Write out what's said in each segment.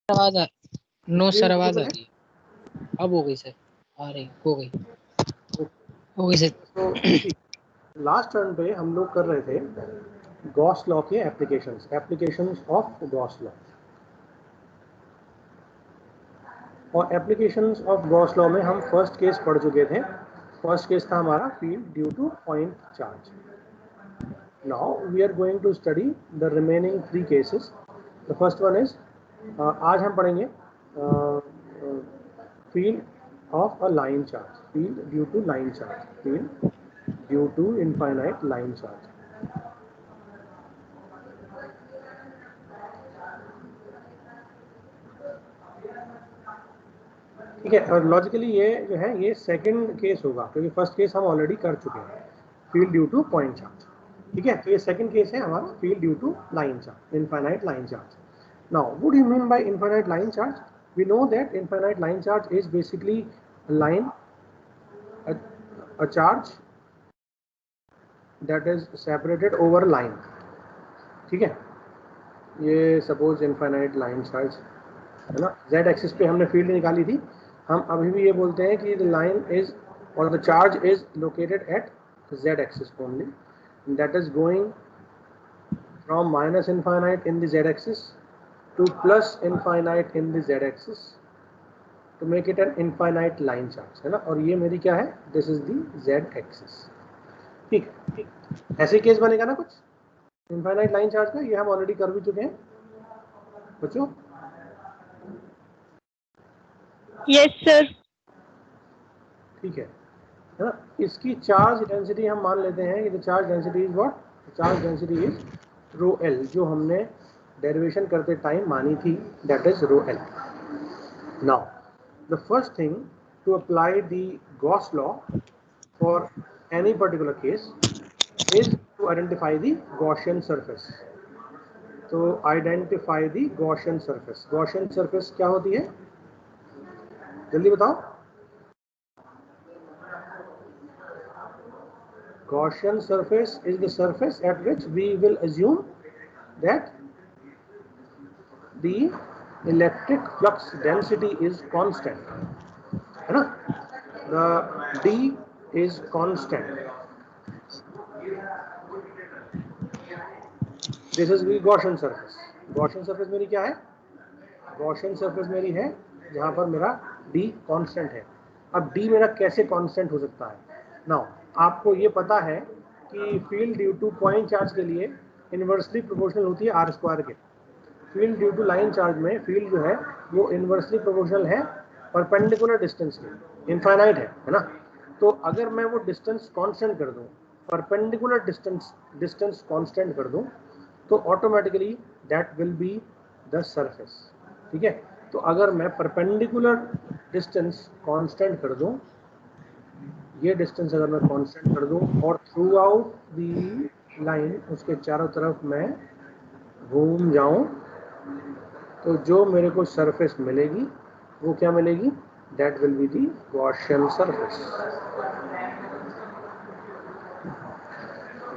आवाज आ no sir आवाज आ है। रही है। अब हो गई सर, आ रही हो गई सर। तो लास्ट टर्न पे हम लोग कर रहे थे गॉस लॉ के एप्लीकेशंस ऑफ गॉस लॉ, और एप्लीकेशंस ऑफ गॉस लॉ में हम फर्स्ट केस पढ़ चुके थे। फर्स्ट केस था हमारा field due to point charge. Now we are going to study the remaining 3 cases. The first one is, आज हम पढ़ेंगे field of a line charge, field due to line charge, field due to infinite line charge. ठीक है, और logically ये जो है ये सेकंड केस होगा, क्योंकि फर्स्ट केस हम ऑलरेडी कर चुके हैं, field due to point charge. ठीक है, तो ये सेकंड केस है हमारा field due to line charge, infinite line charge. Now what do you mean by infinite line charge? We know that infinite line charge is basically line, a charge that is separated over line। ठीक है, ये suppose infinite line charge है ना, z axis पे हमने field निकाली थी। हम अभी भी ये बोलते हैं कि द लाइन इज और the charge is located at z axis only, that is going from minus infinite in the z axis to plus infinite in the z axis to make it an infinite line charge, है ना। और ये मेरी क्या है, this is the z axis. ठीक, ऐसे case बनेगा ना कुछ इनफाइनाइट लाइन चार्ज का, ये हम ऑलरेडी कर भी चुके हैं बच्चों। Yes sir. ठीक है ना, इसकी चार्ज डेंसिटी हम मान लेते हैं कि charge density is what, charge density is rho L, जो हमने डेरिवेशन करते टाइम मानी थी, that is rho L. Now the first thing to apply the Gauss law for any particular case is to identify the Gaussian surface. तो identify the Gaussian surface. Gaussian surface क्या होती है, जल्दी बताओ। Gaussian surface is the surface at which we will assume that the electric flux density is constant, है ना, the D is constant. This is the Gaussian surface. Gaussian surface मेरी क्या है, Gaussian surface मेरी है जहाँ पर मेरा D constant है। अब D मेरा कैसे constant हो सकता है? Now आपको ये पता है कि field due to point charge के लिए इनवर्सली प्रोपोर्शनल होती है आर स्क्वायर के। Field due to line charge में फील्ड जो है वो इनवर्सली प्रोपोर्शनल है परपेंडिकुलर डिस्टेंस के, इनफाइनाइट है ना। तो अगर मैं वो डिस्टेंस कांस्टेंट कर दूं, परपेंडिकुलर डिस्टेंस कांस्टेंट कर दूं, तो automatically that will be the surface. ठीक है, तो अगर मैं परपेंडिकुलर डिस्टेंस कांस्टेंट कर दूं, ये डिस्टेंस अगर मैं कांस्टेंट कर दूं और थ्रू आउट दी लाइन उसके चारों तरफ मैं घूम जाऊं, तो जो मेरे को सरफेस मिलेगी वो क्या मिलेगी, that will be the Gaussian surface,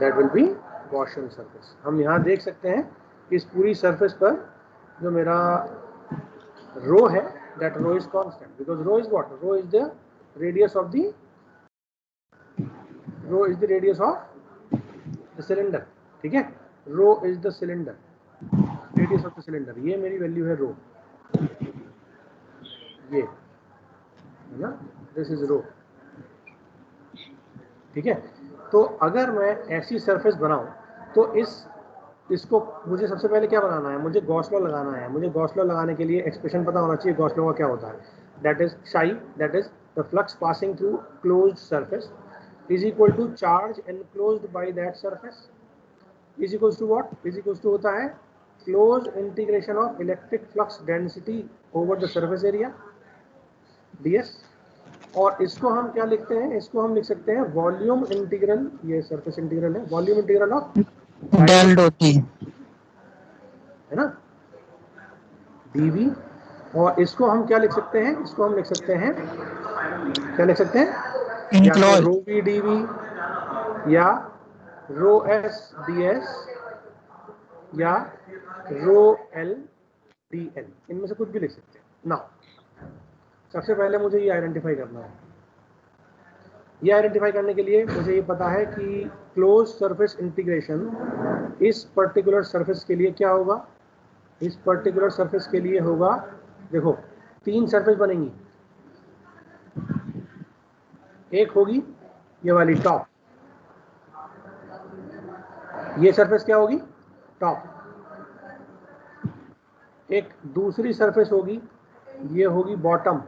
that will B Gaussian surface. हम यहाँ देख सकते हैं कि इस पूरी सरफेस पर जो मेरा रो है, that rho is constant, because rho is what, rho is the radius of the radius of the cylinder. ठीक है, rho is the cylinder, radius of the cylinder, ये मेरी वैल्यू है रो, ये है ना, दिस इज रो। ठीक है, तो अगर मैं ऐसी सरफेस बनाऊं तो इसको मुझे सबसे पहले क्या बनाना है, मुझे गॉस लॉ लगाना है। मुझे गॉस लॉ लगाने के लिए एक्सप्रेशन पता होना चाहिए गॉस लॉ का क्या होता है, that is psi, that is the flux passing through closed surface is equal to charge enclosed by that surface is equals to what, is equals to होता है close integration of electric flux density over the surface area ds। और इसको हम क्या लिखते हैं, इसको हम लिख सकते हैं वॉल्यूम इंटीग्रल, ये सरफेस इंटीग्रल है, volume integral of del dot T, है ना, dv। और इसको हम क्या लिख सकते हैं, इसको हम लिख सकते हैं, क्या लिख सकते हैं, या तो रो v dv या रो s ds या रो l DL, इनमें से कुछ भी लिख सकते हैं। नाउ सबसे पहले मुझे ये आइडेंटिफाई करना है। ये आइडेंटिफाई करने के लिए मुझे ये पता है कि क्लोज सरफेस इंटीग्रेशन इस पर्टिकुलर सरफेस के लिए क्या होगा। इस पर्टिकुलर सरफेस के लिए होगा, देखो 3 सरफेस बनेंगी। एक होगी ये वाली टॉप, ये सरफेस क्या होगी, टॉप। एक दूसरी सरफेस होगी, ये होगी बॉटम।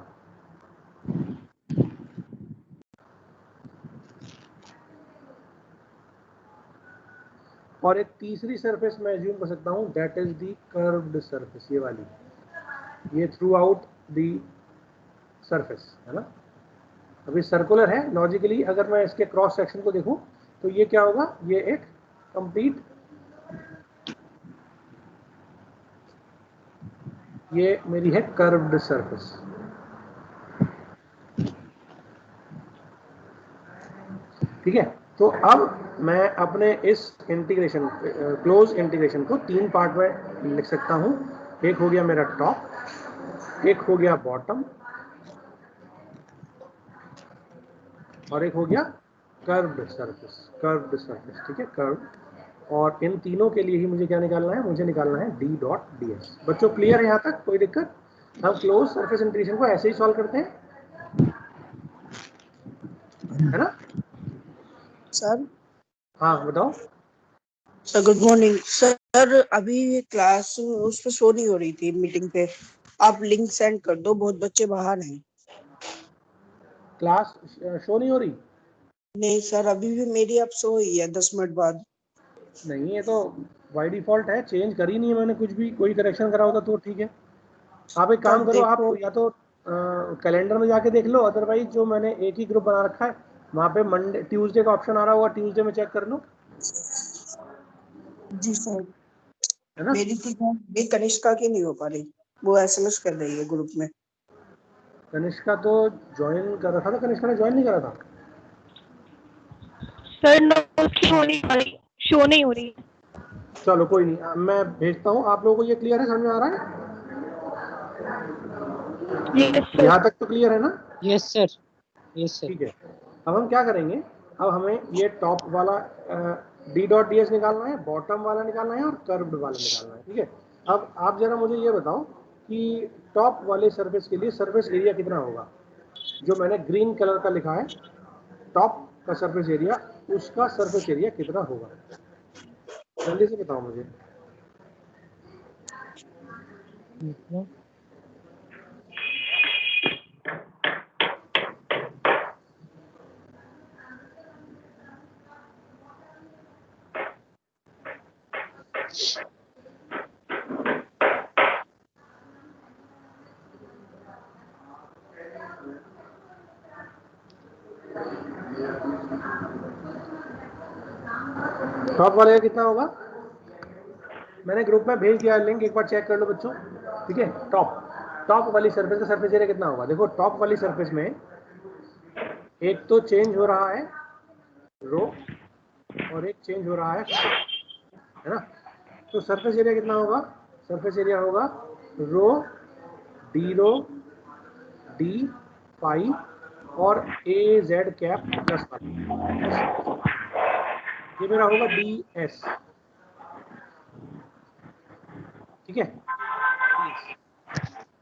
और एक तीसरी सरफेस मैं एज्यूम कर सकता हूं, that is the curved surface, ये वाली, ये थ्रू आउट द सरफेस है ना। अभी सर्कुलर है, लॉजिकली अगर मैं इसके क्रॉस सेक्शन को देखूं तो ये क्या होगा, ये एक कंप्लीट, ये मेरी है कर्व्ड सरफेस। ठीक है, तो अब मैं अपने इस इंटीग्रेशन, क्लोज इंटीग्रेशन को 3 पार्ट में लिख सकता हूं। एक हो गया मेरा टॉप, एक हो गया बॉटम, और एक हो गया कर्व्ड सरफेस। कर्व्ड सरफेस, ठीक है, कर्व। और इन तीनों के लिए ही मुझे क्या निकालना है, मुझे निकालना है D.ds। बच्चों क्लियर है यहाँ तक, कोई दिक्कत? हम क्लोज सरफेस इंटीग्रेशन को ऐसे ही सॉल्व करते हैं, है ना। सर हाँ बताओ। Sir good morning sir. अभी क्लास उस पे शो नहीं हो रही थी मीटिंग पे, आप लिंक सेंड कर दो, बहुत बच्चे बाहर हैं। क्लास शो नहीं हो रही? नहीं सर, अभी भी मेरी अब शो हुई है 10 मिनट बाद। नहीं, ये तो बाई डिफॉल्ट है, चेंज करी नहीं है मैंने कुछ भी। कोई करेक्शन करा होता तो ठीक है। आप एक तो काम आप करो, आप देखो। या तो कैलेंडर में जाके देख लो, अदरवाइज जो मैंने एक ही ग्रुप बना रखा है वहाँ पे मंडे ट्यूसडे का ऑप्शन आ रहा होगा, ट्यूसडे में चेक कर लो, जी सर। है ना। मेरी थी ये कनिष्का की नहीं हो पा रही, वो SMS कर रही है ग्रुप में। कनिष्का तो ज्वाइन कर रखा था, कनिष्का ने ज्वाइन नहीं करा था। सर नोट्स की होनी वाली शो नहीं हो रही। चलो कोई नहीं, मैं भेजता हूँ। आप लोगों को ये क्लियर है, समझ में आ रहा है? Yes sir. यहाँ तक तो क्लियर है ना? Yes sir, yes sir. ठीक है, अब हम क्या करेंगे, अब हमें ये टॉप वाला D.ds निकालना है, बॉटम वाला निकालना है और कर्व्ड वाला निकालना है। ठीक है, अब आप जरा मुझे ये बताओ कि टॉप वाले सरफेस के लिए सरफेस एरिया कितना होगा। जो मैंने ग्रीन कलर का लिखा है, टॉप का सरफेस एरिया, उसका सरफेस एरिया कितना होगा, जल्दी से बताओ मुझे। टॉप वाले का कितना होगा, मैंने ग्रुप में भेज दिया लिंक, एक बार चेक कर लो बच्चों। ठीक है, टॉप वाली सरफेस का सरफेस एरिया कितना होगा। देखो टॉप वाली सरफेस में एक तो चेंज हो रहा है रो और एक चेंज हो रहा है ना। तो सरफेस एरिया कितना होगा, सरफेस एरिया होगा रो डी फाई और ए जेड कैप प्लस वाई, ये मेरा होगा DS। ठीक है,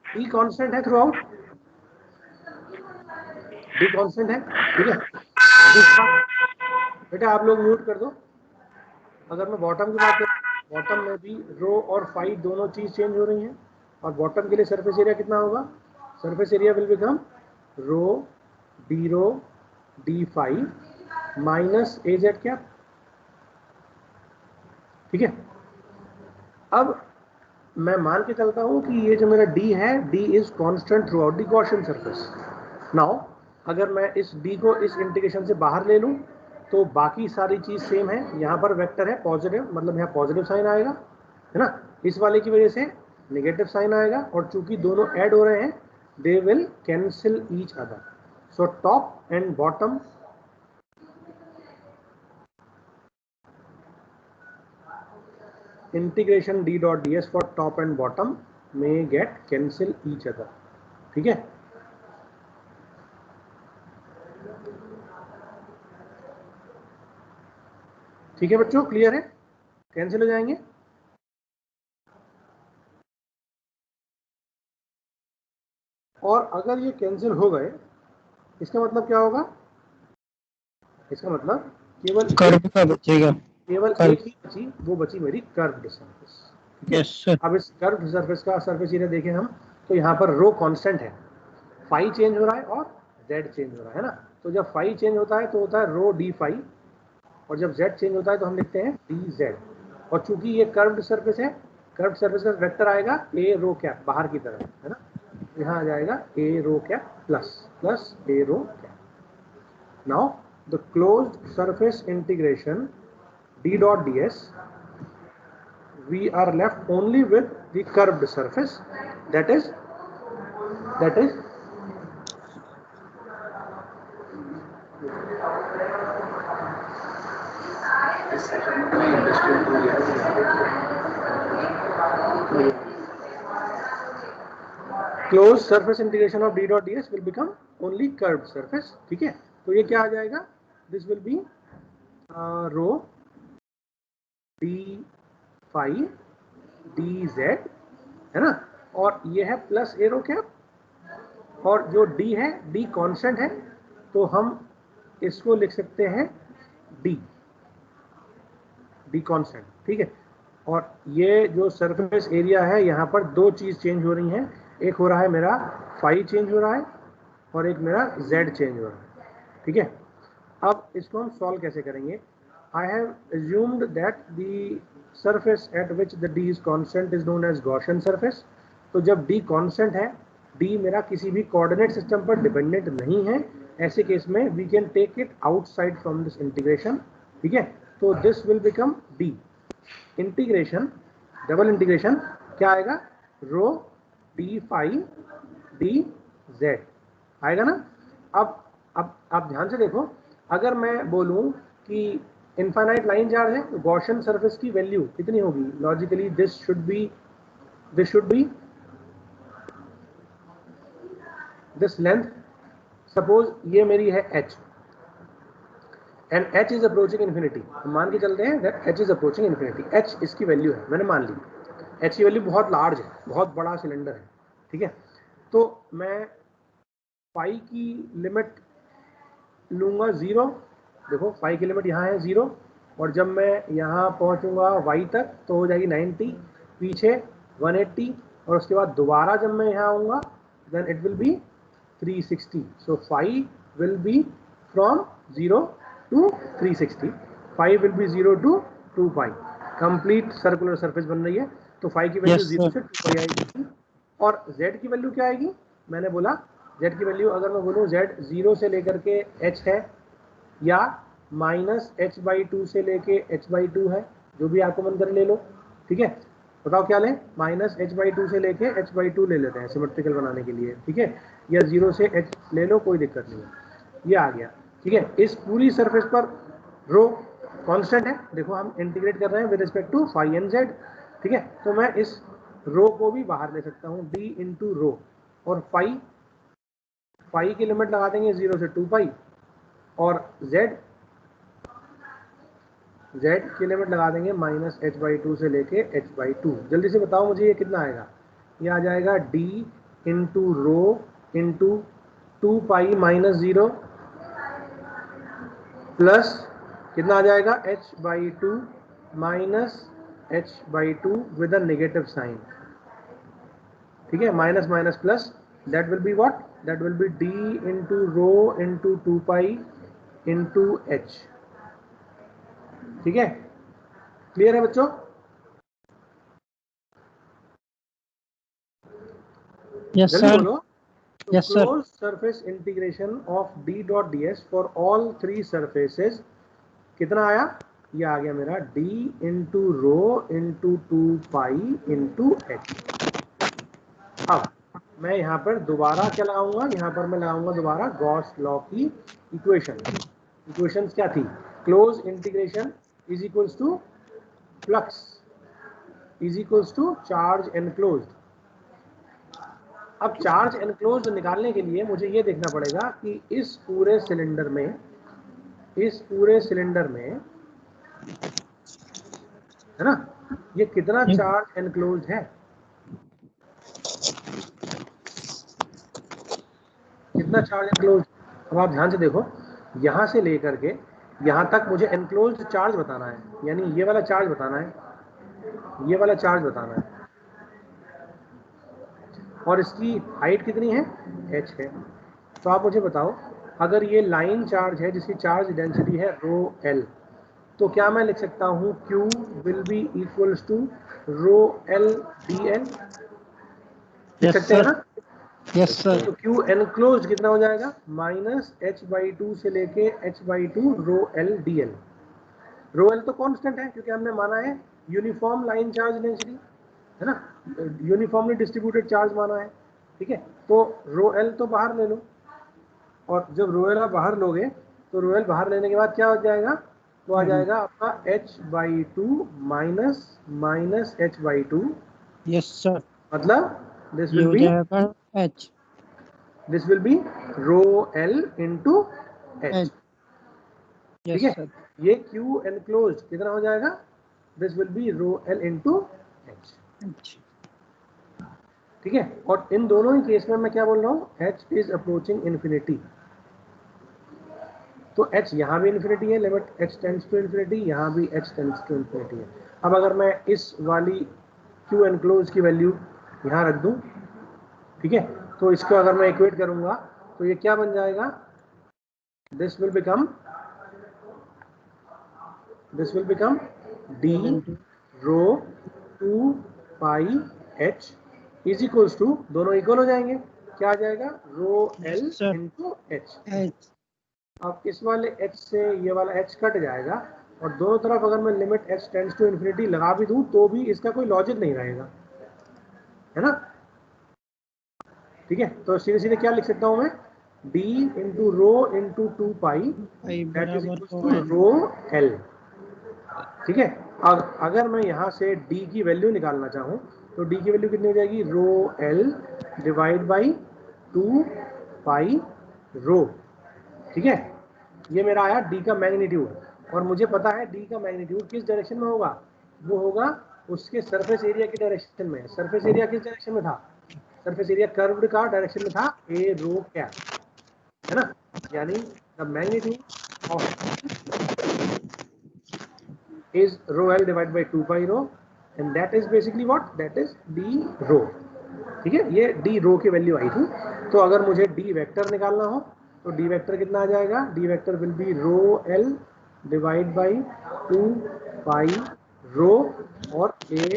डी कांस्टेंट है थ्रू आउट, डी कांस्टेंट है। ठीक है, बेटा आप लोग म्यूट कर दो। अगर मैं बॉटम की बात करूँ, बॉटम में भी रो और फाई दोनों चीज चेंज हो रही हैं, और बॉटम के लिए सरफेस एरिया कितना होगा, surface area will become rho D phi minus A Z cap. ठीक है, अब मैं मान के चलता हूं कि ये जो मेरा D है, D is constant through out the Gaussian surface. Now अगर मैं इस D को इस इंटीग्रेशन से बाहर ले लूं तो बाकी सारी चीज सेम है। यहाँ पर वेक्टर है पॉजिटिव, मतलब यहाँ पॉजिटिव साइन आएगा, है ना। इस वाले की वजह से नेगेटिव साइन आएगा, और चूंकि दोनों ऐड हो रहे हैं, they will cancel each other. So top and bottom integration D.ds for top and bottom may get cancel each other. ठीक है, ठीक है बच्चों, क्लियर है? कैंसिल हो जाएंगे। और अगर ये कैंसिल हो गए, इसका मतलब क्या होगा? इसका मतलब केवल कर्व का बचेगा। केवल कर्व। एक ही बची, वो बची मेरी कर्व्ड सरफेस। ठीक है, यस सर। अब इस कर्व्ड सरफेस का सरफेस एरिया देखें हम, तो यहाँ पर रो कांस्टेंट है, फाई चेंज हो रहा है और जेड चेंज हो रहा है ना। तो जब फाई चेंज होता है तो होता है रो डी फाई, और जब जेड चेंज होता है तो हम लिखते हैं डी जेड। और चूंकि ये कर्व्ड सरफेस है, कर्व्ड सरफेस का वेक्टर आएगा ए रो कैप बाहर की तरफ, है ना। यहाँ आ जाएगा A rho cap plus plus A rho cap. Now the closed surface integration d dot ds, we are left only with the curved surface, that is closed surface integration of d dot ds will become only curved surface। ठीक है, तो ये क्या आ जाएगा? this will be row d phi dz, है ना, और ये है प्लस ए रो कैप, और जो d है, d कांस्टेंट है, तो हम इसको लिख सकते हैं d कांस्टेंट। ठीक है, और ये जो सरफेस एरिया है, यहाँ पर दो चीज चेंज हो रही हैं, एक हो रहा है मेरा फाई चेंज हो रहा है और एक मेरा z चेंज हो रहा है। ठीक है, अब इसको हम सॉल्व कैसे करेंगे? I have assumed that the surface at which the d is constant is known as Gaussian surface। तो जब d कांस्टेंट है, d मेरा किसी भी कोऑर्डिनेट सिस्टम पर डिपेंडेंट नहीं है, ऐसे केस में we can take it outside from this integration. ठीक है, तो this will become d integration, double integration क्या आएगा? Rho D phi D Z आएगा ना। अब आप ध्यान से देखो, अगर मैं बोलूं कि इनफाइनाइट लाइन चार्ज है, तो गॉसियन सरफेस की वैल्यू कितनी होगी? Logically this should be this length, suppose ये मेरी है h and h is approaching infinity. हम मान के चलते हैं that h is approaching infinity, h इसकी वैल्यू है, मैंने मान ली h की वैल्यू बहुत लार्ज है, बहुत बड़ा सिलेंडर है। ठीक है, तो मैं फाई की लिमिट लूंगा 0। देखो फाई की लिमिट यहाँ है 0, और जब मैं यहाँ पहुँचूंगा y तक तो हो जाएगी 90, पीछे 180, और उसके बाद दोबारा जब मैं यहाँ आऊँगा then it will be 360। So phi will be from 0 to 360, phi will be 0 to 2 pi, complete circular surface बन रही है। तो फाई की वैल्यू 0 से 2 पाई आएगी, और z की वैल्यू क्या आएगी? मैंने बोला z की वैल्यू, अगर मैं बोलूँ z 0 से लेकर के h है, या माइनस h/2 से लेके h/2 है, जो भी आपको मन कर ले लो। ठीक है, बताओ क्या लें? माइनस h/2 से लेके h/2 ले लेते हैं सिमेट्रिकल बनाने के लिए। ठीक है, या 0 से h ले लो, कोई दिक्कत नहीं है, ये आ गया। ठीक है, इस पूरी सरफेस पर रो कांस्टेंट है, देखो हम इंटीग्रेट कर रहे हैं with respect to phi and Z. ठीक है, तो मैं इस रो को भी बाहर ले सकता हूँ, d इंटू रो, और फाई की लिमिट लगा देंगे 0 से 2 पाई, और z की लिमिट लगा देंगे माइनस h/2 से लेके h/2। जल्दी से बताओ मुझे ये कितना आएगा? ये आ जाएगा d into rho into 2 pi minus 0 plus कितना आ जाएगा? h/2 minus h/2 with a negative sign. ठीक है, minus minus plus, that will be what? That will be d into rho into 2 pi into h। ठीक है, clear है बच्चों? Yes जल्दी सर। बोलो। Yes sir. Close surface integration of d dot ds for all 3 surfaces कितना आया? ये आ गया मेरा d into rho into 2 pi into h। अब मैं यहाँ पर दोबारा क्या लगाऊंगा? यहाँ पर मैं लगाऊंगा दोबारा गॉस लॉ की इक्वेशंस क्या थी? Close integration is equals to flux is equals to charge enclosed, अब चार्ज एनक्लोज्ड निकालने के लिए मुझे ये देखना पड़ेगा कि इस पूरे सिलेंडर में है ना, ये कितना चार्ज एनक्लोज्ड है, कितना चार्ज एनक्लोज्ड। अब आप ध्यान से देखो, यहां से लेकर के यहां तक मुझे एनक्लोज्ड चार्ज बताना है, यानी ये वाला चार्ज बताना है, ये वाला चार्ज बताना है, और इसकी हाइट कितनी है, h है। तो आप मुझे बताओ, अगर ये लाइन चार्ज है जिसकी चार्ज डेंसिटी है रो एल, तो क्या मैं लिख सकता हूँ Q will be equals to rho L D L, लिख सकते हैं ना। Yes sir. तो Q एनक्लोज्ड कितना हो जाएगा, -h/2 से लेके h/2 rho L D L. Rho L तो कांस्टेंट है क्योंकि हमने माना है यूनिफॉर्म लाइन चार्ज डेंसिटी, है ना, यूनिफॉर्मली डिस्ट्रीब्यूटेड चार्ज माना है, ठीक है। तो रो एल तो बाहर ले लो, और जब रो एल आप बाहर लोगे तो रो एल बाहर लेने के बाद क्या हो जाएगा, तो आ जाएगा आपका h/2 minus h/2, yes sir. मतलब दिस ये विल हो बी, जाएगा h। This will be rho L into H, ठीक यस है। सर। ये Q एनक्लोज्ड कितना हो जाएगा, this will be rho L into H, ठीक है। और इन दोनों ही केस में मैं क्या बोल रहा हूँ, h इज अप्रोचिंग इन्फिनिटी, तो h यहाँ भी इन्फिनिटी है, limit h tends to infinity, यहाँ भी h टेंड्स टू इन्फिनिटी है। अब अगर मैं इस वाली Q एनक्लोज की वैल्यू यहाँ रख दूँ, ठीक है, तो इसको अगर मैं इक्वेट करूँगा तो ये क्या बन जाएगा, this will become d rho 2 pi h is equals to, दोनों इक्वल हो जाएंगे, क्या आ जाएगा, रो एल इंटू एच। अब इस वाले h से ये वाला h कट जाएगा, और दोनों तरफ अगर मैं limit h tends to infinity लगा भी दूं तो भी इसका कोई लॉजिक नहीं रहेगा, है ना, ठीक है। तो सीधे सीधे क्या लिख सकता हूं मैं, d into rho into 2 pi that is equal to rho L, ठीक है। अब अगर मैं यहाँ से d की वैल्यू निकालना चाहूँ तो d की वैल्यू कितनी हो जाएगी, रो एल डिवाइड बाई 2 पाई रो, ठीक है। ये मेरा आया d का मैग्नीट्यूड, और मुझे पता है d का मैग्नीट्यूड किस डायरेक्शन में होगा, वो होगा उसके सरफेस एरिया की डायरेक्शन में। सरफेस एरिया किस डायरेक्शन में था, सरफेस एरिया कर्व्ड का डायरेक्शन में था ए रो कैप, है ना, यानी the magnitude of is rho l divided by 2 pi rho, and that is basically what, that is d rho, ठीक है। ये d rho की वैल्यू आई थी। तो अगर मुझे d वेक्टर निकालना हो तो d वेक्टर कितना आ जाएगा, d vector will be rho l divide by 2 pi rho और a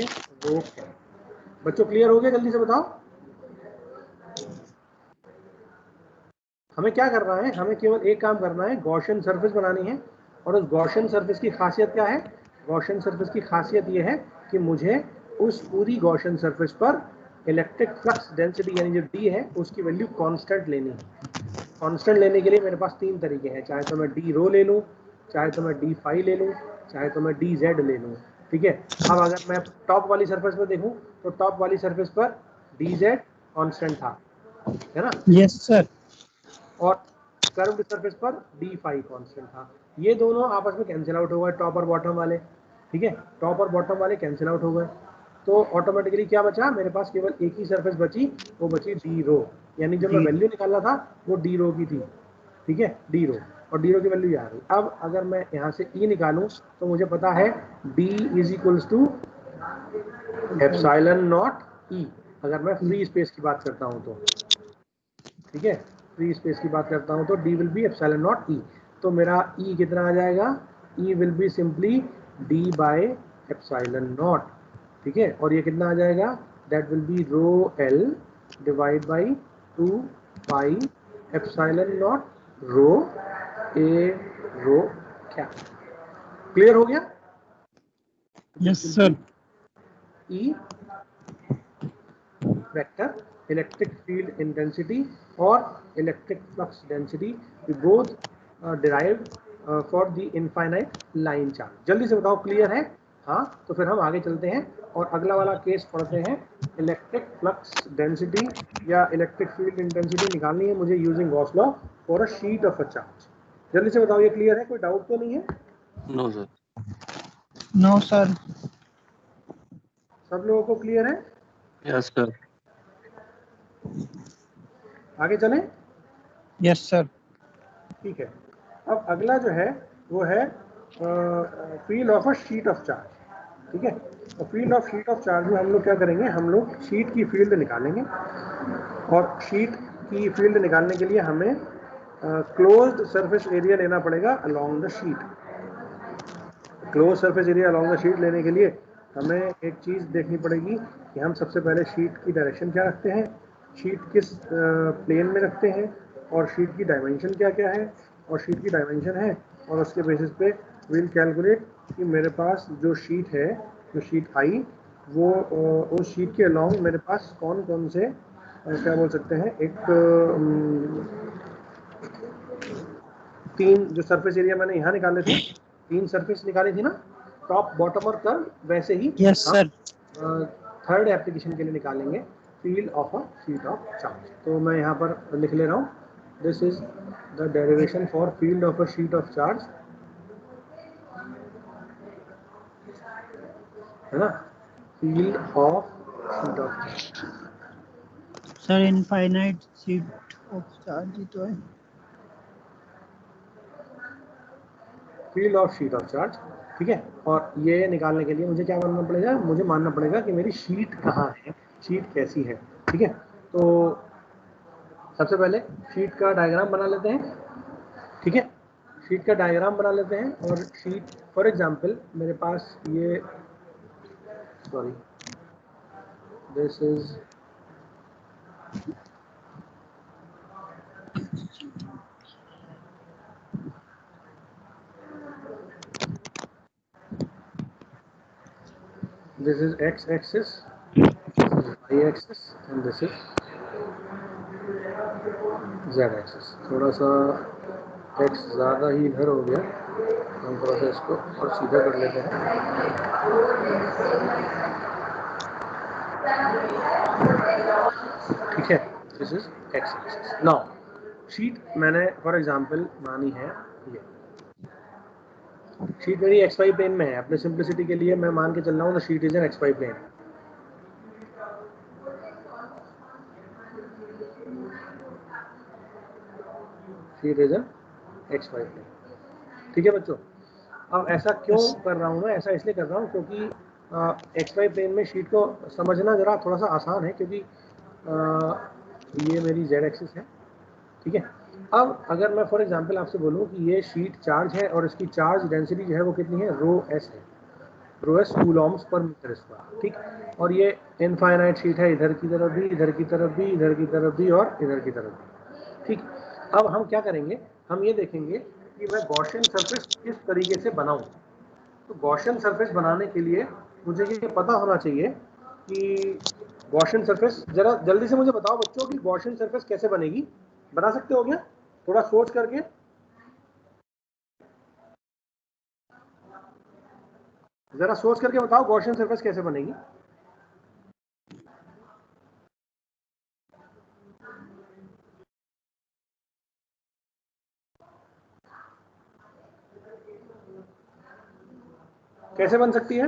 रो कैप। बच्चों क्लियर हो गया, जल्दी से बताओ। हमें क्या करना है, हमें केवल एक काम करना है, गॉसियन सरफेस बनानी है। और उस गॉसियन सरफेस की खासियत क्या है, गॉसियन सरफेस की खासियत ये है कि मुझे उस पूरी गॉसियन सरफेस पर इलेक्ट्रिक फ्लक्स डेंसिटी यानी जो D है उसकी वैल्यू कांस्टेंट लेनी है। कांस्टेंट लेने के लिए मेरे पास 3 तरीके हैं, चाहे तो मैं d रो ले लूँ, चाहे तो मैं d फाई ले लूँ, चाहे तो मैं dz ले लूँ, ठीक है। अब अगर मैं टॉप वाली सरफेस पर देखूँ तो टॉप वाली सरफेस पर dz कांस्टेंट था, है ना, यस सर। और कर्व्ड सरफेस पर d फाई कांस्टेंट था। ये दोनों आपस में कैंसिल आउट हो गए, टॉप और बॉटम वाले, ठीक है, टॉप और बॉटम वाले कैंसिल आउट हो गए। तो ऑटोमेटिकली क्या बचा, मेरे पास केवल एक ही सरफेस बची, वो बची d रो, यानी जो मैं वैल्यू निकाला था वो d रो की थी, ठीक है, d रो, और d रो की वैल्यू आ गई। अब अगर मैं यहाँ से E निकालूं तो मुझे पता है d is equals to epsilon naught E, अगर मैं फ्री स्पेस की बात करता हूँ तो, ठीक है, फ्री स्पेस की बात करता हूँ तो d will be epsilon naught E। तो मेरा E कितना आ जाएगा, E will be simply d by epsilon naught, ठीक है। और ये कितना आ जाएगा, that will be rho L divide by 2 pi epsilon naught rho A rho क्या। क्लियर हो गया, yes sir. E vector, electric field intensity or electric flux density, we both derived for the infinite line charge। जल्दी से बताओ, clear है, हाँ, तो फिर हम आगे चलते हैं और अगला वाला केस पढ़ते हैं, इलेक्ट्रिक फ्लक्स डेंसिटी या इलेक्ट्रिक फील्ड इंटेंसिटी निकालनी है मुझे using Gauss law for a sheet of a charge. जल्दी से बताओ, ये क्लियर है? कोई डाउट तो नहीं है? No sir. No sir. सब लोगों को क्लियर है? Yes sir. आगे चलें? Yes sir. ठीक है। अब अगला जो है वो है field of a sheet of charge. ठीक है, तो field of sheet of charge में हम लोग क्या करेंगे, हम लोग शीट की फील्ड निकालेंगे और शीट की फील्ड निकालने के लिए हमें क्लोज्ड सरफेस एरिया लेना पड़ेगा along the sheet. Close surface area along the sheet लेने के लिए हमें एक चीज़ देखनी पड़ेगी कि हम सबसे पहले शीट की डायरेक्शन क्या रखते हैं, शीट किस प्लेन में रखते हैं, और शीट की डायमेंशन क्या क्या है, और शीट की डायमेंशन है, और उसके बेसिस पे विल कैलकुलेट कि मेरे पास जो शीट है, जो शीट आई, वो उस शीट के अलोंग मेरे पास कौन कौन से क्या बोल सकते हैं, तीन जो सरफेस एरिया मैंने यहाँ निकाले थे, तीन सरफेस निकाली थी ना, टॉप बॉटम और कर्व, वैसे ही यस सर। थर्ड एप्लीकेशन के लिए निकालेंगे field of a sheet of charge. तो मैं यहाँ पर लिख ले रहा हूँ, this is the derivation for field of a sheet of charge, है ना, field of sheet of charge. Sir infinite sheet of charge ही तो है। Field of sheet of charge, ठीक है। और ये निकालने के लिए मुझे क्या मानना पड़ेगा, मुझे मानना पड़ेगा कि मेरी शीट कहाँ है, शीट कैसी है। ठीक है, तो सबसे पहले शीट का डायग्राम बना लेते हैं। ठीक है, शीट का डायग्राम बना लेते हैं, और शीट फॉर एग्जांपल मेरे पास ये, sorry, this is x axis, this is y axis, and this is z axis। थोड़ा सा x ज़्यादा ही इधर हो गया, हम थोड़ा सा इसको और सीधा कर लेते हैं। ठीक है, this is x axis। Now sheet मैंने फॉर एग्जांपल मानी है ये शीट मेरी XY प्लेन में है। अपने सिंप्लिसिटी के लिए मैं मान के चल रहा हूँ the sheet is an XY plane. Sheet is an XY plane. ठीक है बच्चों, अब ऐसा क्यों कर रहा हूँ मैं, ऐसा इसलिए कर रहा हूँ क्योंकि XY प्लेन में शीट को समझना जरा थोड़ा सा आसान है, क्योंकि ये मेरी Z एक्सिस है। ठीक है, अब अगर मैं फॉर एग्जांपल आपसे बोलूँ कि ये शीट चार्ज है और इसकी चार्ज डेंसिटी जो है वो कितनी है, रो एस है, रो एस कूलॉम्स पर मीटर स्क्वायर। ठीक, और ये इनफाइनाइट शीट है, इधर की तरफ भी, इधर की तरफ भी, इधर की तरफ भी, और इधर की तरफ भी। ठीक, अब हम क्या करेंगे, हम ये देखेंगे कि मैं गॉसियन सरफेस किस तरीके से बनाऊं। तो गॉसियन सरफेस बनाने के लिए मुझे ये पता होना चाहिए कि गॉसियन सरफेस, जरा जल्दी से मुझे बताओ बच्चों कि गॉसियन सरफेस कैसे बनेगी। बना सकते हो क्या, थोड़ा सोच करके? जरा सोच करके बताओ गॉसियन सरफेस कैसे बनेगी। कैसे बन सकती है?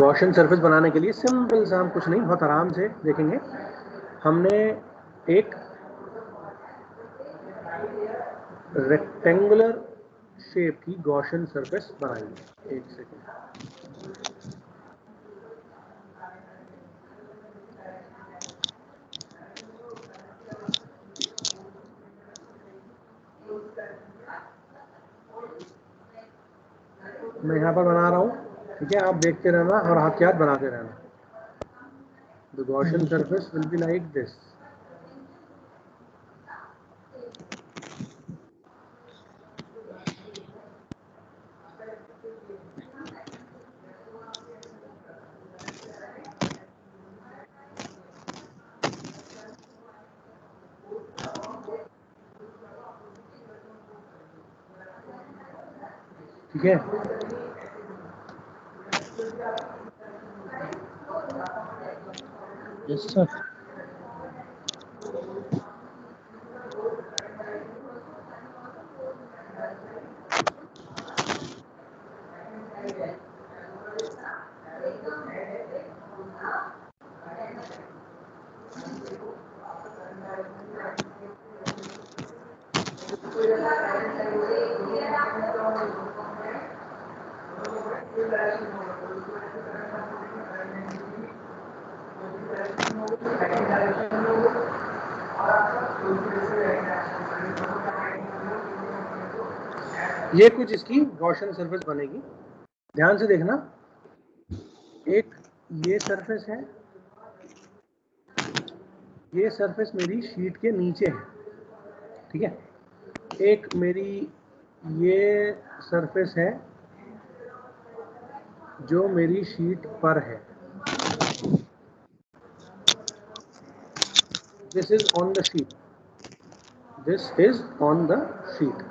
गॉसियन सरफेस बनाने के लिए सिंपल सा, हम कुछ नहीं, बहुत आराम से देखेंगे। हमने एक रेक्टेंगुलर शेप की गॉसियन सरफेस बनाई है। एक सेकेंड, मैं यहाँ पर बना रहा हूँ। ठीक है, आप देखते रहना और हाथ के हाथ बनाते रहना। The Gaussian surface will be like this. ठीक ठीक है, यस सर। ये कुछ इसकी गॉसियन सरफेस बनेगी। ध्यान से देखना, एक ये सरफेस है, ये सरफेस मेरी शीट के नीचे है, ठीक है। एक मेरी ये सरफेस है जो मेरी शीट पर है, this is on the sheet, this is on the sheet.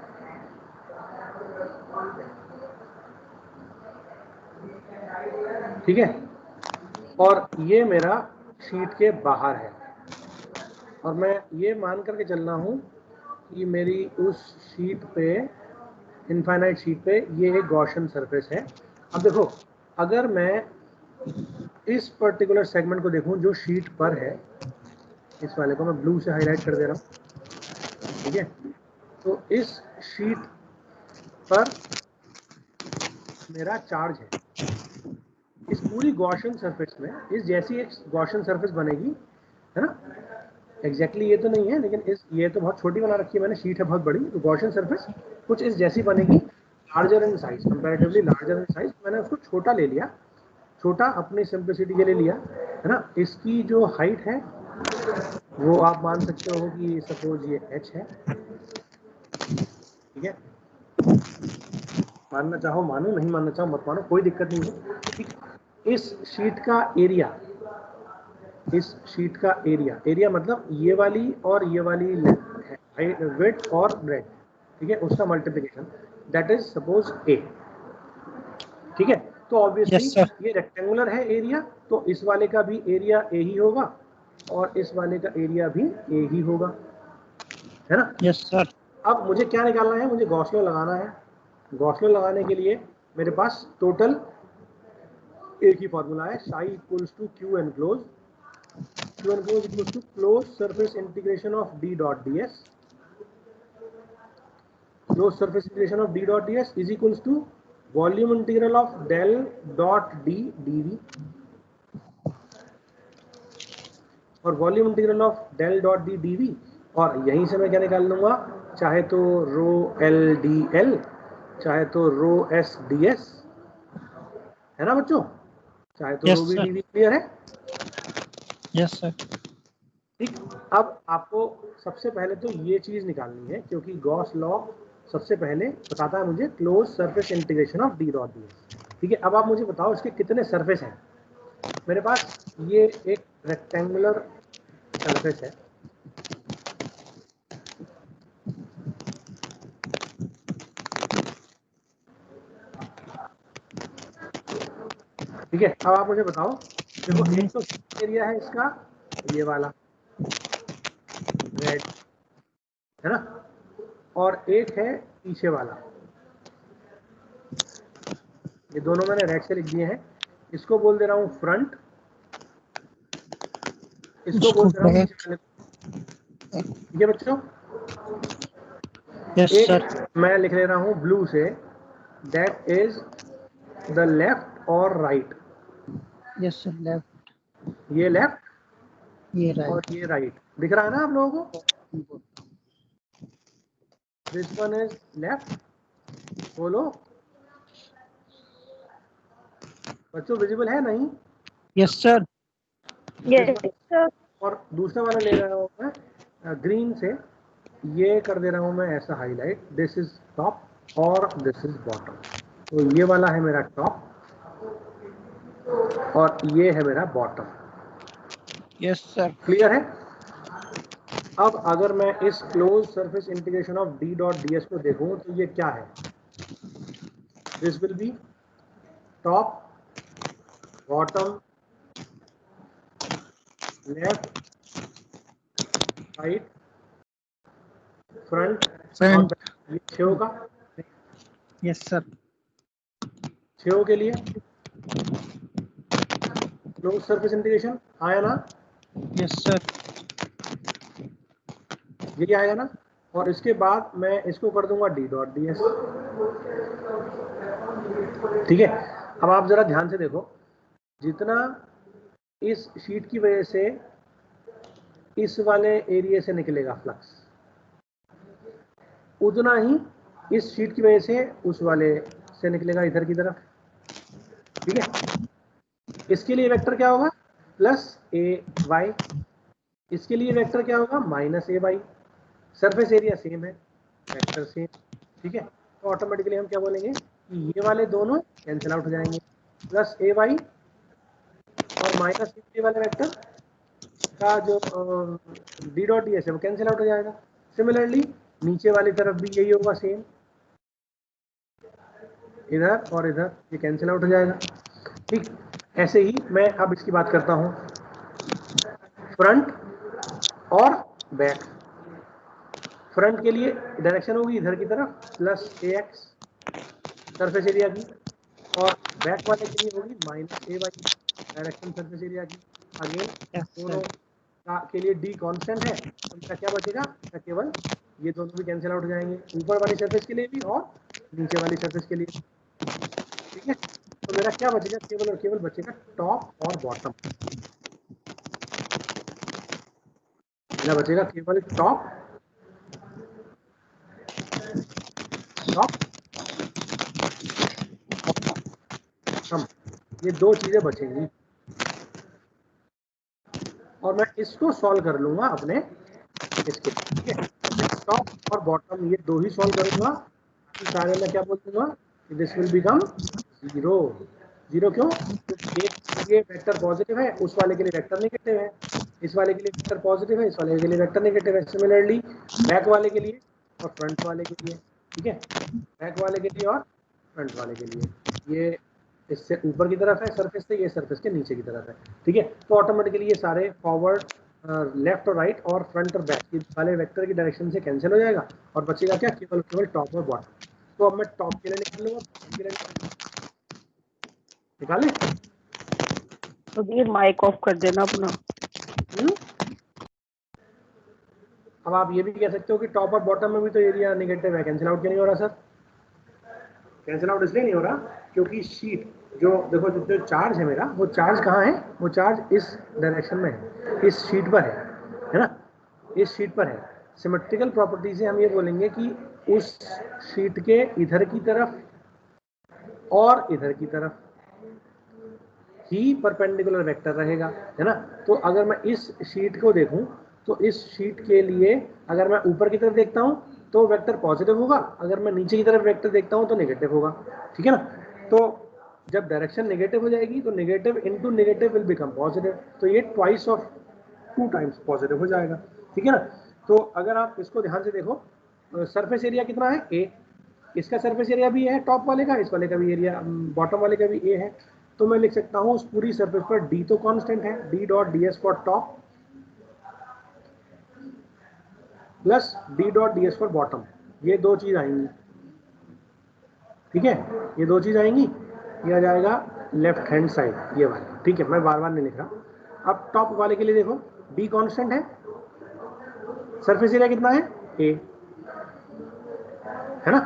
ठीक है, और ये मेरा शीट के बाहर है, और मैं ये मान करके चलना हूँ कि मेरी उस शीट पे, इनफाइनाइट शीट पे, ये एक गॉसियन सरफेस है। अब देखो, अगर मैं इस पर्टिकुलर सेगमेंट को देखूं जो शीट पर है, इस वाले को मैं ब्लू से हाईलाइट कर दे रहा हूँ, ठीक है। तो इस शीट पर मेरा चार्ज है, इस पूरी गॉसियन सरफेस में इस जैसी एक गॉसियन सरफेस बनेगी, है ना। एग्जैक्टली ये तो नहीं है, लेकिन इस, ये तो बहुत छोटी बना रखी है मैंने, शीट है बहुत बड़ी, तो गॉसियन सरफेस कुछ इस जैसी बनेगी, larger in size, comparatively larger in size. मैंने उसको छोटा ले लिया, छोटा अपनी सिंप्लिसिटी के लिए लिया, है ना। इसकी जो हाइट है वो आप मान सकते हो कि सपोज ये h है, ठीक है। मानना चाहो मानो, नहीं मानना चाहो मत मानो, कोई दिक्कत नहीं है, ठीक। इस शीट का एरिया, इस शीट का एरिया मतलब ये वाली और ये वाली विड्थ और ब्रेड्थ, ठीक है, उसका multiplication, that is suppose a, ठीक है। तो ऑब्वियसली Yes, sir. ये रेक्टेंगुलर है एरिया, तो इस वाले का भी एरिया a ही होगा और इस वाले का एरिया भी a ही होगा, है ना। Yes sir. अब मुझे क्या निकालना है, मुझे गॉस लॉ लगाना है। गॉस लॉ लगाने के लिए मेरे पास टोटल एक ही फॉर्मूला है, psi equals to q enclose, q enclose equals to close surface integration of d dot ds, close surface integration of d dot ds is equals to volume integral of del dot d dv, और volume integral of del dot d dv, और यहीं से मैं क्या निकाल लूंगा, चाहे तो रो l dl, चाहे तो रो s ds, है ना बच्चों, चाहे तो Yes, रो v sir. dv। क्लियर है? Yes sir. ठीक, अब आपको सबसे पहले तो ये चीज निकालनी है, क्योंकि गॉस लॉ सबसे पहले बताता है मुझे close surface integration of d dot ds, ठीक है। अब आप मुझे बताओ इसके कितने सरफेस हैं। मेरे पास ये एक रेक्टेंगुलर सरफेस है, ठीक है। अब आप मुझे बताओ, देखो एक तो एरिया है इसका ये वाला रेड, है ना, और एक है पीछे वाला, ये दोनों मैंने रेड से लिख दिए हैं। इसको बोल दे रहा हूँ फ्रंट, इसको बोल दे रहा हूँ पीछे वाले, ठीक है बच्चों। Yes sir. एक मैं लिख ले रहा हूँ ब्लू से, दैट इज द लेफ्ट और राइट, यस सर। लेफ्ट, ये लेफ्ट ये और राइट। ये राइट, दिख रहा है ना आप लोगों को। दिस वन इज लेफ्ट, बोलो बच्चों, विजिबल है नहीं? Yes sir. Yes, sir. और दूसरा वाला ले रहा हूँ मैं ग्रीन से, ये कर दे रहा हूँ मैं ऐसा हाईलाइट, दिस इज टॉप और दिस इज बॉटम, तो ये वाला है मेरा टॉप और ये है मेरा बॉटम। Yes sir. क्लियर है? अब अगर मैं इस close surface integration of d dot ds को देखूं तो ये क्या है, this will be top, bottom, left, right, front और बैक। ये 6 होगा। Yes sir. 6 के लिए क्लोज सरफेस इंटीग्रेशन आया ना? Yes sir. ये आएगा ना? और इसके बाद मैं इसको कर दूंगा डी डॉट डी एस। ठीक है, अब आप जरा ध्यान से देखो, जितना इस शीट की वजह से इस वाले एरिया से निकलेगा फ्लक्स, उतना ही इस शीट की वजह से उस वाले से निकलेगा इधर की तरफ। ठीक है, इसके लिए वेक्टर क्या होगा? प्लस ए वाई। इसके लिए वेक्टर क्या होगा? माइनस ए वाई। सरफेस एरिया सेम है, वेक्टर सेम। ठीक है, तो ऑटोमेटिकली हम क्या बोलेंगे कि ये वाले दोनों कैंसिल आउट हो जाएंगे, प्लस ए वाई और माइनस ए वाले वेक्टर का जो डी डॉट डी एस है वो कैंसिल आउट हो जाएगा। सिमिलरली नीचे वाली तरफ भी यही होगा सेम, इधर और इधर ये कैंसिल आउट हो जाएगा। ठीक, ऐसे ही मैं अब इसकी बात करता हूं, फ्रंट और बैक। फ्रंट के लिए डायरेक्शन होगी इधर की तरफ प्लस ए एक्स सरफेस एरिया की, और बैक वाले के लिए होगी माइनस ए वाई डायरेक्शन सरफेस एरिया की। अगेन दोनों के लिए डी कांस्टेंट है, तो मेरा क्या बचेगा? मेरा केवल ये दोनों भी कैंसिल आउट हो जाएंगे, ऊपर वाली सरफेस के लिए भी और नीचे वाली सरफेस के लिए। ठीक है, तो मेरा क्या बचेगा? केवल और केवल बचेगा टॉप और बॉटम। मेरा बचेगा केवल टॉप, बॉटम, ये दो चीजें बचेंगी। और मैं इसको सॉल्व कर लूंगा अपने इसके। ठीक है, टॉप और बॉटम ये दो ही सॉल्व करूंगा, सारे में क्या बोल दूंगा? This will become zero. Zero क्यों? क्योंकि एक के लिए वेक्टर पॉजिटिव है, उस वाले के लिए वेक्टर नेगेटिव है, इस वाले के लिए वेक्टर पॉजिटिव है, इस वाले के लिए वेक्टर नेगेटिव है। सिमिलरली बैक वाले के लिए और फ्रंट वाले के लिए। ठीक है, बैक वाले के लिए और फ्रंट वाले के लिए। ये इससे ऊपर की तरफ है सरफेस से, ये सरफेस के नीचे की तरफ है। ठीक है, तो ऑटोमेटिकली ये सारे फॉरवर्ड, लेफ्ट और राइट और फ्रंट और बैक वाले वेक्टर की डायरेक्शन से कैंसिल हो जाएगा, और बचेगा क्या? केवल केवल टॉप और बॉटम। तो अब मैं टॉप के लिए निकाल लूंगा, बॉटम के लिए निकाले। तो ये माइक ऑफ कर देना अपना। अब आप ये भी कह सकते हो कि टॉप और बॉटम में भी तो एरिया नेगेटिव है, कैंसिल आउट क्यों नहीं हो रहा सर? कैंसिल आउट इसलिए नहीं हो रहा क्योंकि शीट जो देखो, जो चार्ज है मेरा, वो चार्ज कहाँ है? वो चार्ज इस डायरेक्शन में है, इस शीट पर है ना? इस शीट पर है। सिमेट्रिकल प्रॉपर्टी से हम ये बोलेंगे कि उस शीट के इधर की तरफ और इधर की तरफ ही परपेंडिकुलर वेक्टर रहेगा, है ना? तो अगर मैं इस शीट को देखूं तो इस शीट के लिए अगर मैं ऊपर की तरफ देखता हूं तो वेक्टर पॉजिटिव होगा, अगर मैं नीचे की तरफ वेक्टर देखता हूं तो नेगेटिव होगा। ठीक है ना? तो जब डायरेक्शन नेगेटिव हो जाएगी तो negative into negative will become positive, तो ये ट्वाइस ऑफ 2 टाइम्स पॉजिटिव हो जाएगा। ठीक है ना? तो अगर आप इसको ध्यान से देखो, सरफेस एरिया कितना है? ए। इसका सरफेस एरिया भी है टॉप वाले का, इस वाले का भी एरिया, बॉटम वाले का भी ए है। तो मैं लिख सकता हूं उस पूरी सरफेस पर डी तो कांस्टेंट है, D dot D S for top plus D dot D S for bottom. ये दो चीज आएंगी। ठीक है, ये दो चीज आएंगी। ये आ जाएगा लेफ्ट हैंड साइड, ये वाला। ठीक है, मैं बार बार नहीं लिख रहा। अब टॉप वाले के लिए देखो, डी कांस्टेंट है, सरफेस एरिया कितना है? ए, है ना?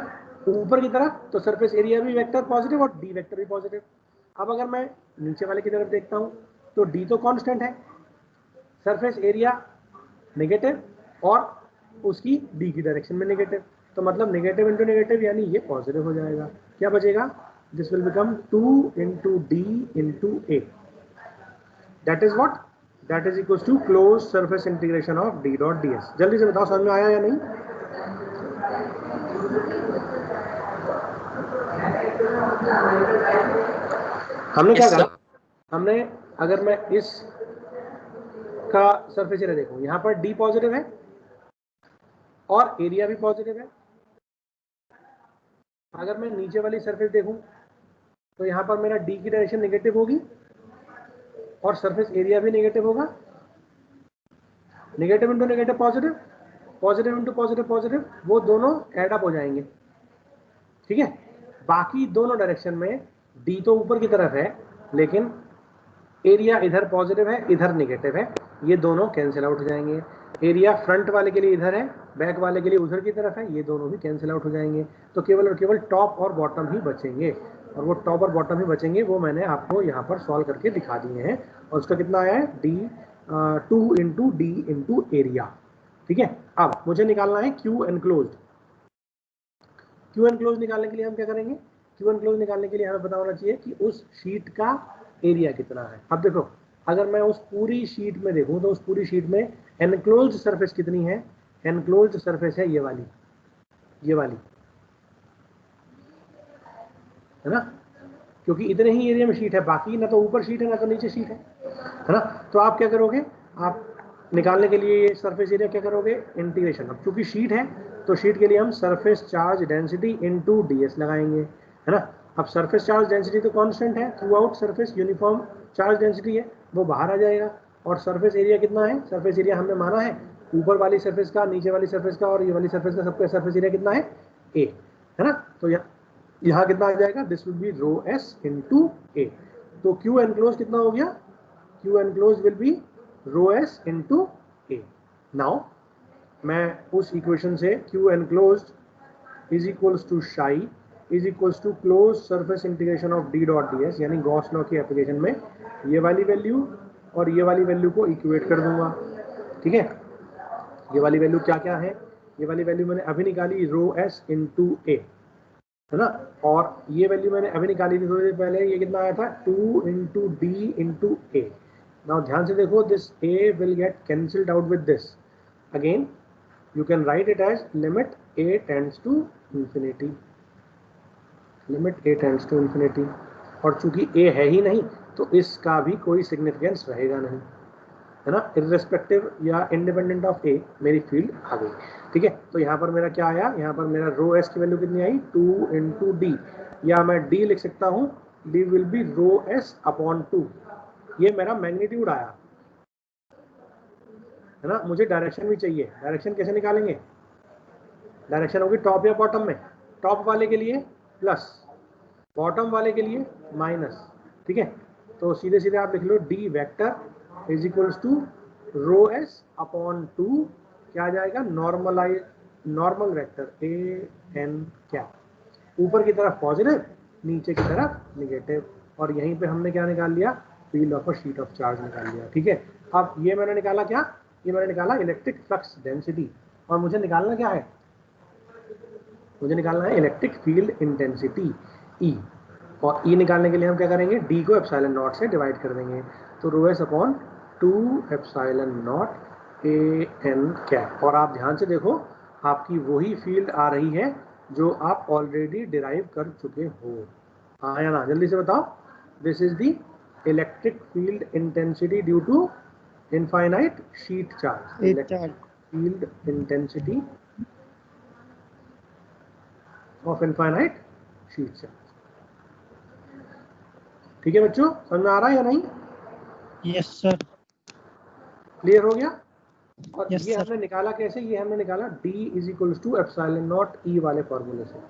ऊपर की तरफ तो सरफेस एरिया भी वेक्टर पॉजिटिव और डी वेक्टर भी पॉजिटिव। अब अगर मैं नीचे वाले की तरफ देखता हूं तो डी तो कांस्टेंट है, सरफेस एरिया नेगेटिव और उसकी डी की डायरेक्शन में नेगेटिव, तो मतलब नेगेटिव इंटू नेगेटिव यानी ये पॉजिटिव हो जाएगा। क्या बचेगा? This will become 2 into D into A, that is what? That is equal to close surface integration of D dot D S. जल्दी से बताओ समझ में आया या नहीं? हमने क्या कहा? हमने, अगर मैं इस का सरफेस एरिया देखूं, यहां पर डी पॉजिटिव है और एरिया भी पॉजिटिव है, अगर मैं नीचे वाली सरफेस देखूं तो यहाँ पर मेरा डी की डायरेक्शन नेगेटिव होगी और सरफेस एरिया भी नेगेटिव होगा। Negative into negative positive, positive into positive positive, वो दोनों एड अप हो जाएंगे। ठीक है, बाकी दोनों डायरेक्शन में डी तो ऊपर की तरफ है लेकिन एरिया इधर पॉजिटिव है इधर नेगेटिव है, ये दोनों कैंसिल आउट हो जाएंगे। एरिया फ्रंट वाले के लिए इधर है, बैक वाले के लिए उधर की तरफ है, ये दोनों भी कैंसिल आउट हो जाएंगे। तो केवल और केवल टॉप और बॉटम ही बचेंगे, और वो टॉप और बॉटम ही बचेंगे, वो मैंने आपको यहाँ पर सॉल्व करके दिखा दिए हैं। और उसका कितना आया है, D 2 into D into area. ठीक है, अब मुझे निकालना है क्यू एनक्लोज। क्यू एनक्लोज निकालने के लिए हम क्या करेंगे, क्यू एनक्लोज निकालने के लिए हमें पता होना चाहिए कि उस शीट का एरिया कितना है। अब देखो, अगर मैं उस पूरी शीट में देखूं तो उस पूरी शीट में एनक्लोज्ड सरफेस कितनी है, एनक्लोज्ड सरफेस है ये वाली, ये वाली है ना, क्योंकि इतने ही एरिया में शीट है, बाकी ना तो ऊपर शीट है ना तो नीचे शीट है ना। तो आप क्या करोगे, आप निकालने के लिए ये सरफेस एरिया क्या करोगे, इंटीग्रेशन। अब चूंकि शीट है तो शीट के लिए हम surface charge density into DS लगाएंगे, है ना। अब सरफेस चार्ज डेंसिटी तो कांस्टेंट है, through out surface uniform charge density है, वो बाहर आ जाएगा। और सरफेस एरिया कितना है, सरफेस एरिया हमने माना है ऊपर वाली सरफेस का, नीचे वाली सरफेस का और ये वाली सरफेस का, सबका सरफेस एरिया कितना है, ए, है ना। तो यहाँ कितना आ जाएगा, this will be rho S into A. तो क्यू एनक्लोज कितना हो गया, Q enclose will be rho S into A. Now मैं उस इक्वेशन से Q enclose is equals to psi is equals to close surface integration of D dot D S, यानी Gauss law की application में ये वाली वैल्यू और ये वाली वैल्यू को इक्वेट कर दूंगा। ठीक है, ये वाली वैल्यू क्या क्या है, ये वाली वैल्यू मैंने अभी निकाली रो एस इंटू ए, है ना। और ये वैल्यू मैंने अभी निकाली थी थोड़ी देर पहले, ये कितना आया था, 2 into D into A. Now ध्यान से देखो, this A will get cancelled out with this, again you can write it as limit a tends to infinity, limit a tends to infinity। और चूंकि a है ही नहीं तो इसका भी कोई सिग्निफिकेंस रहेगा नहीं, है ना, इर्रेस्पेक्टिव या इंडिपेंडेंट ऑफ a मेरी फील्ड आ गई। ठीक है, तो यहाँ पर मेरा क्या आया, यहाँ पर मेरा रो एस की वैल्यू कितनी आई, 2 इंटू डी, या मैं d लिख सकता हूँ, d will be rho S upon 2, ये मेरा मैग्नीट्यूड आया, है ना। मुझे डायरेक्शन भी चाहिए, डायरेक्शन कैसे निकालेंगे, डायरेक्शन होगी टॉप या बॉटम में, टॉप वाले के लिए प्लस, बॉटम वाले के लिए माइनस। ठीक है, तो सीधे सीधे आप लिख लो D vector is equals to rho S upon 2, क्या आ जाएगा, normal vector A N cap, ऊपर की तरफ पॉजिटिव नीचे की तरफ निगेटिव, और यहीं पे हमने क्या निकाल लिया, field of a sheet of charge निकाल लिया। ठीक है, अब ये मैंने निकाला क्या, ये मैंने निकाला इलेक्ट्रिक फ्लक्स डेंसिटी, और मुझे निकालना क्या है, मुझे निकालना है इलेक्ट्रिक फील्ड इंटेंसिटी ई, और ई निकालने के लिए हम क्या करेंगे, डी को एप्सिलॉन नॉट से डिवाइड कर देंगे, तो rho S upon 2 epsilon naught A N cap. और आप ध्यान से देखो, आपकी वही फील्ड आ रही है जो आप ऑलरेडी डिराइव कर चुके हो, हाँ या ना, जल्दी से बताओ। This is the electric field intensity due to infinite sheet charge, electric field intensity of infinite sheet charge. ठीक है बच्चों, समझ में आ रहा है या नहीं? Yes sir. क्लियर हो गया? और yes, ये sir. हमने निकाला कैसे, ये हमने निकाला D is equals to epsilon naught E वाले फॉर्मूले से।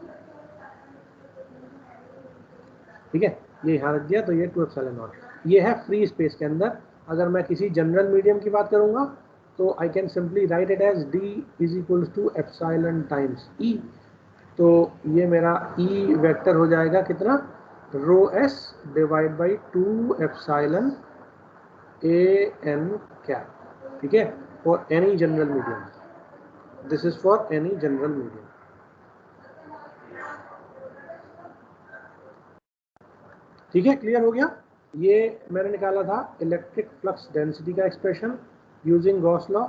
ठीक है, ये यहाँ रख दिया, तो ये 2 एप्सिलॉन नॉट, ये है फ्री स्पेस के अंदर। अगर मैं किसी जनरल मीडियम की बात करूंगा तो I can simply write it as D is equals to epsilon times E। तो ये मेरा E वेक्टर हो जाएगा कितना, rho S divide by 2 epsilon A N cap. ठीक है, for any general medium, this is for any general medium. ठीक है, क्लियर हो गया? ये मैंने निकाला था इलेक्ट्रिक फ्लक्स डेंसिटी का एक्सप्रेशन यूजिंग गॉस लॉ,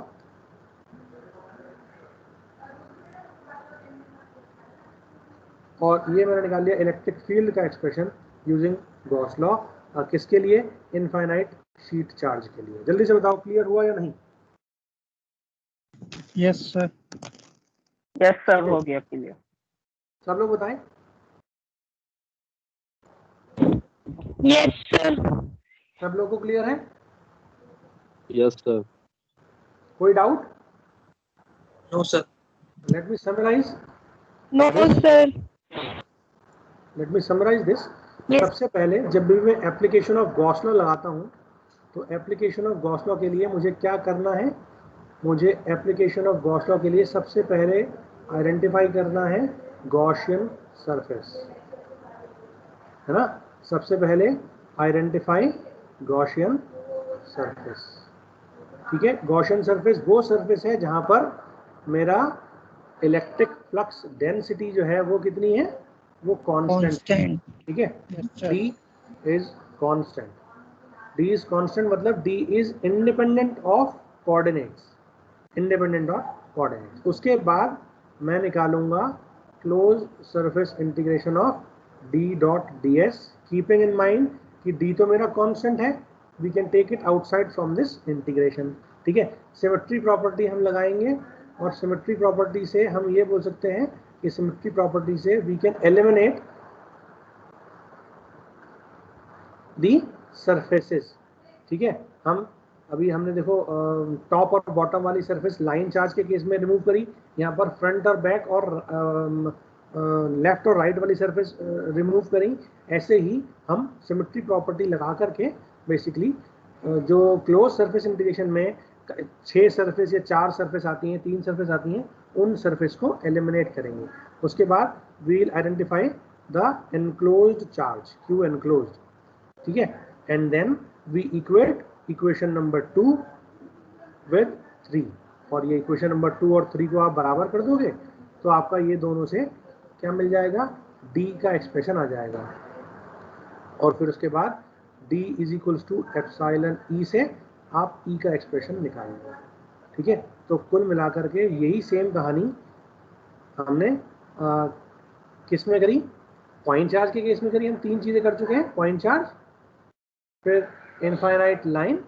और ये मैंने निकाल लिया इलेक्ट्रिक फील्ड का एक्सप्रेशन यूजिंग गॉस लॉ, किसके लिए, इनफाइनाइट शीट चार्ज के लिए। जल्दी से बताओ, क्लियर हुआ या नहीं? Yes sir. यस सर, हो गया क्लियर। सब लोग बताएं। Yes, sir. सब लोगों को क्लियर है? Yes, sir. कोई doubt? No sir. Let me summarise No, sir. This. Yes. सबसे पहले जब भी मैं एप्लीकेशन ऑफ गॉस लॉ लगाता हूँ तो एप्लीकेशन ऑफ गॉस लॉ के लिए मुझे क्या करना है? मुझे एप्लीकेशन ऑफ गॉस लॉ के लिए सबसे पहले आइडेंटिफाई करना है गॉसियन सरफेस, है ना? सबसे पहले आइडेंटिफाई गॉसियन सरफेस। ठीक है, गॉसियन सरफेस वो सरफेस है जहां पर मेरा इलेक्ट्रिक फ्लक्स डेंसिटी जो है वो कितनी है? वो कांस्टेंट। ठीक है, D is constant. D is constant मतलब D is independent of coordinates, उसके बाद मैं निकालूंगा close surface integration of D dot ds, keeping in mind कि D तो मेरा कांस्टेंट है, we can take it outside from this integration. ठीक है, सिमेट्री प्रॉपर्टी हम लगाएंगे और सिमेट्री प्रॉपर्टी से हम ये बोल सकते हैं कि सिमेट्री प्रॉपर्टी से we can eliminate the surfaces. ठीक है, हम अभी हमने देखो टॉप और बॉटम वाली सरफेस लाइन चार्ज के केस में रिमूव करी, यहाँ पर फ्रंट और बैक और लेफ्ट और राइट वाली सरफेस रिमूव करी। ऐसे ही हम सिमेट्री प्रॉपर्टी लगा करके बेसिकली जो क्लोज सरफेस इंटीग्रेशन में 6 सरफेस या 4 सरफेस आती हैं, 3 सरफेस आती हैं, उन सरफेस को एलिमिनेट करेंगे। उसके बाद we will identify the enclosed charge, Q enclosed. ठीक है, and then we equate equation number 2 with 3, और ये इक्वेशन नंबर 2 और 3 को आप बराबर कर दोगे तो आपका ये दोनों से क्या मिल जाएगा? D का एक्सप्रेशन आ जाएगा। और फिर उसके बाद D is equals to epsilon E से आप E का एक्सप्रेशन निकालेंगे। ठीक है, तो कुल मिलाकर के यही सेम कहानी हमने किस में करी? पॉइंट चार्ज के केस में करी। हम 3 चीज़ें कर चुके हैं, पॉइंट चार्ज, फिर इनफाइनाइट लाइन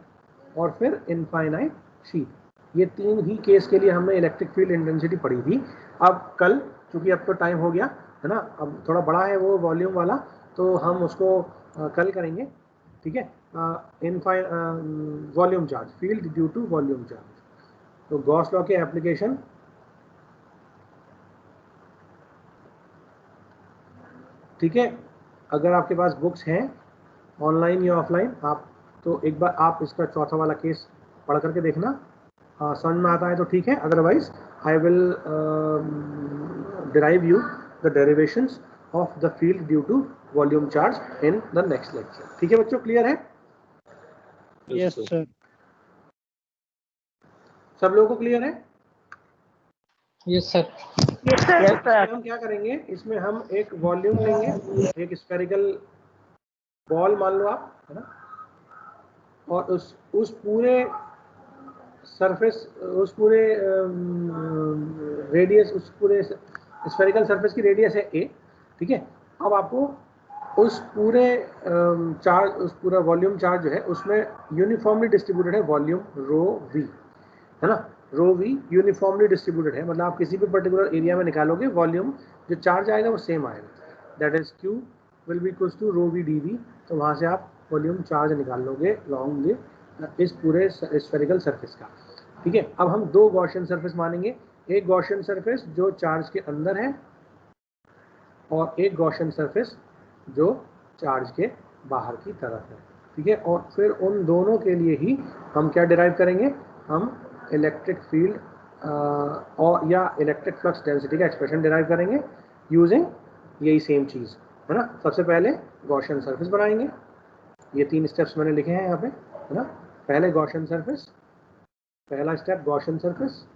और फिर इनफाइनाइट शीट। ये 3 ही केस के लिए हमने इलेक्ट्रिक फील्ड इंटेंसिटी पढ़ी थी। अब कल, चूंकि अब तो टाइम हो गया है ना, अब थोड़ा बड़ा है वो वॉल्यूम वाला, तो हम उसको कल करेंगे। ठीक है, volume charge, field due to volume charge. तो गॉस लॉ के एप्लीकेशन, ठीक है, अगर आपके पास बुक्स हैं ऑनलाइन या ऑफलाइन, आप तो एक बार आप इसका चौथा वाला केस पढ़ करके देखना, समझ में आता है तो ठीक है, otherwise I will derive you the derivations of the field due to volume charge in the next lecture. ठीक है बच्चों, क्लियर है? Yes, sir. सब लोगों को क्लियर है? Yes sir. Yes, sir. इसमें हम क्या करेंगे? इसमें हम एक वॉल्यूम लेंगे, एक स्फेरिकल बॉल मान लो आप, है ना, और उस पूरे सरफेस, उस पूरे रेडियस, उस पूरे स्फेरिकल सरफेस की रेडियस है a। ठीक है, अब आपको उस पूरे चार्ज, उस पूरा वॉल्यूम चार्ज जो है उसमें यूनिफॉर्मली डिस्ट्रीब्यूटेड है वॉल्यूम रो v, है ना। रो v यूनिफॉर्मली डिस्ट्रीब्यूटेड है, मतलब आप किसी भी पर्टिकुलर एरिया में निकालोगे वॉल्यूम, जो चार्ज आएगा वो सेम आएगा, that is q will be equals to rho v dv। तो वहाँ से आप वॉल्यूम चार्ज निकाल लोगे लॉन्ग इस पूरे स्फेरिकल सरफेस का। ठीक है, अब हम 2 गॉसियन सरफेस मानेंगे, एक गॉसियन सरफेस जो चार्ज के अंदर है और एक गॉसियन सरफेस जो चार्ज के बाहर की तरफ है। ठीक है, और फिर उन दोनों के लिए ही हम क्या डिराइव करेंगे? हम इलेक्ट्रिक फील्ड और या इलेक्ट्रिक फ्लक्स डेंसिटी का एक्सप्रेशन डिराइव करेंगे यूजिंग यही सेम चीज़, है ना। सबसे पहले गॉसियन सरफेस बनाएंगे, ये 3 स्टेप्स मैंने लिखे हैं यहाँ पे, है ना। पहले गॉसियन सरफेस, पहला स्टेप गॉसियन सरफेस,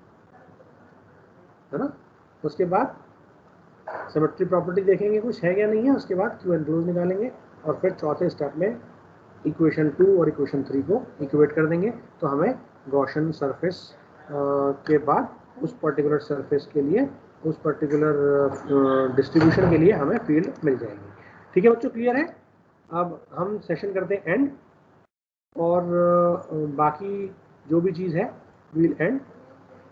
है ना। उसके बाद सिमेट्री प्रॉपर्टी देखेंगे कुछ है या नहीं है, उसके बाद क्यू एनक्लोज निकालेंगे, और फिर चौथे स्टेप में इक्वेशन 2 और इक्वेशन 3 को इक्वेट कर देंगे, तो हमें गॉसियन सरफेस के बाद उस पर्टिकुलर सरफेस के लिए, उस पर्टिकुलर डिस्ट्रीब्यूशन के लिए हमें फील्ड मिल जाएगी। ठीक है बच्चों, क्लियर है? अब हम सेशन करते हैं एंड, और बाकी जो भी चीज़ है वील एंड